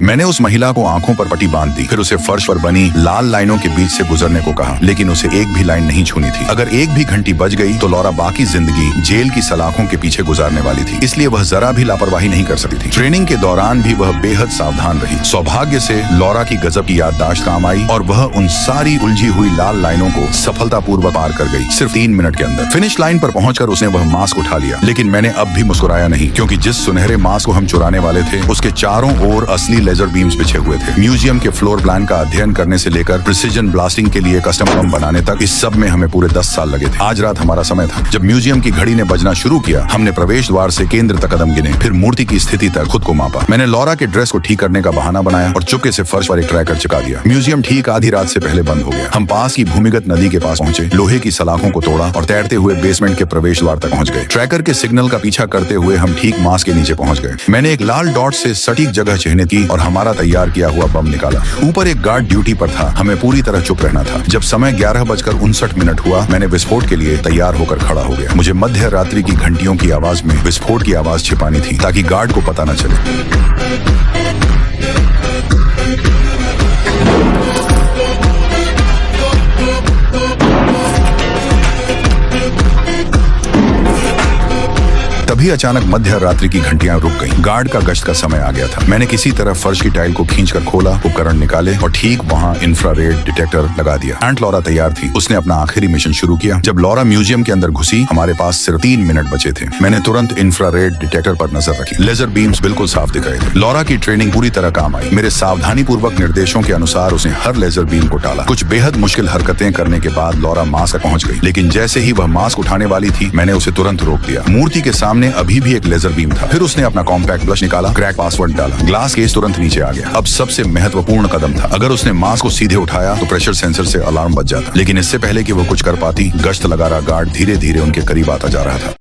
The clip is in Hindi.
मैंने उस महिला को आंखों पर पट्टी बांध दी, फिर उसे फर्श पर बनी लाल लाइनों के बीच से गुजरने को कहा, लेकिन उसे एक भी लाइन नहीं छूनी थी। अगर एक भी घंटी बज गई तो लॉरा बाकी जिंदगी जेल की सलाखों के पीछे गुजारने वाली थी, इसलिए वह जरा भी लापरवाही नहीं कर सकती थी। ट्रेनिंग के दौरान भी वह बेहद सावधान रही। सौभाग्य से लॉरा की गजब की याददाश्त काम आई और वह उन सारी उलझी हुई लाल लाइनों को सफलतापूर्वक पार कर गई, सिर्फ 3 मिनट के अंदर। फिनिश लाइन पर पहुंचकर उसने वह मास्क उठा लिया, लेकिन मैंने अब भी मुस्कुराया नहीं, क्योंकि जिस सुनहरे मास्क को हम चुराने वाले थे उसके चारों ओर असली लेजर बीम्स बिछे हुए थे। म्यूजियम के फ्लोर प्लान का अध्ययन करने से लेकर प्रिसिजन ब्लास्टिंग के लिए कस्टम बम बनाने तक, इस सब में हमें पूरे 10 साल लगे थे। आज रात हमारा समय था। जब म्यूजियम की घड़ी ने बजना शुरू किया, हमने प्रवेश द्वार से केंद्र तक कदम गिने, फिर मूर्ति की स्थिति तक खुद को मापा। मैंने लॉरा के ड्रेस को ठीक करने का बहाना बनाया और चुपके से फर्श पर एक ट्रैकर चिपका दिया। म्यूजियम ठीक आधी रात से पहले बंद हो गया। हम पास की भूमिगत नदी के पास पहुंचे, लोहे की सलाखों को तोड़ा और तैरते हुए बेसमेंट के प्रवेश द्वार तक पहुंच गए। ट्रैकर के सिग्नल का पीछा करते हुए हम ठीक मास्क के नीचे पहुंच गए। मैंने एक लाल डॉट से सटीक जगह चिन्हित की और हमारा तैयार किया हुआ बम निकाला। ऊपर एक गार्ड ड्यूटी पर था, हमें पूरी तरह चुप रहना था। जब समय 11:59 हुआ, मैंने विस्फोट के लिए तैयार होकर खड़ा हो गया। मुझे मध्य रात्रि की घंटियों की आवाज में विस्फोट की आवाज छिपानी थी, ताकि गार्ड को पता न चले। तभी अचानक मध्य रात्रि की घंटियां रुक गईं। गार्ड का गश्त का समय आ गया था। मैंने किसी तरह फर्श की टाइल को खींचकर खोला, उपकरण निकाले और ठीक वहां इंफ्रारेड डिटेक्टर लगा दिया। एंट लॉरा तैयार थी। उसने अपना आखिरी मिशन शुरू किया। जब लॉरा म्यूजियम के अंदर घुसी, हमारे पास सिर्फ 3 मिनट बचे थे। मैंने तुरंत इंफ्रारेड डिटेक्टर पर नजर रखी। लेजर बीम्स बिल्कुल साफ दिख रहे थे। लॉरा की ट्रेनिंग पूरी तरह काम आई। मेरे सावधानी पूर्वक निर्देशों के अनुसार उसने हर लेजर बीम को टाला। कुछ बेहद मुश्किल हरकतें करने के बाद लॉरा मास्क तक पहुंच गई, लेकिन जैसे ही वह मास्क उठाने वाली थी, मैंने उसे तुरंत रोक दिया। मूर्ति के सामने अभी भी एक लेजर बीम था। फिर उसने अपना कॉम्पैक्ट ब्लश निकाला, क्रैक पासवर्ड डाला, ग्लास केस तुरंत नीचे आ गया। अब सबसे महत्वपूर्ण कदम था। अगर उसने मास्क को सीधे उठाया तो प्रेशर सेंसर से अलार्म बज जाता, लेकिन इससे पहले कि वो कुछ कर पाती, गश्त लगा रहा गार्ड धीरे धीरे उनके करीब आता जा रहा था।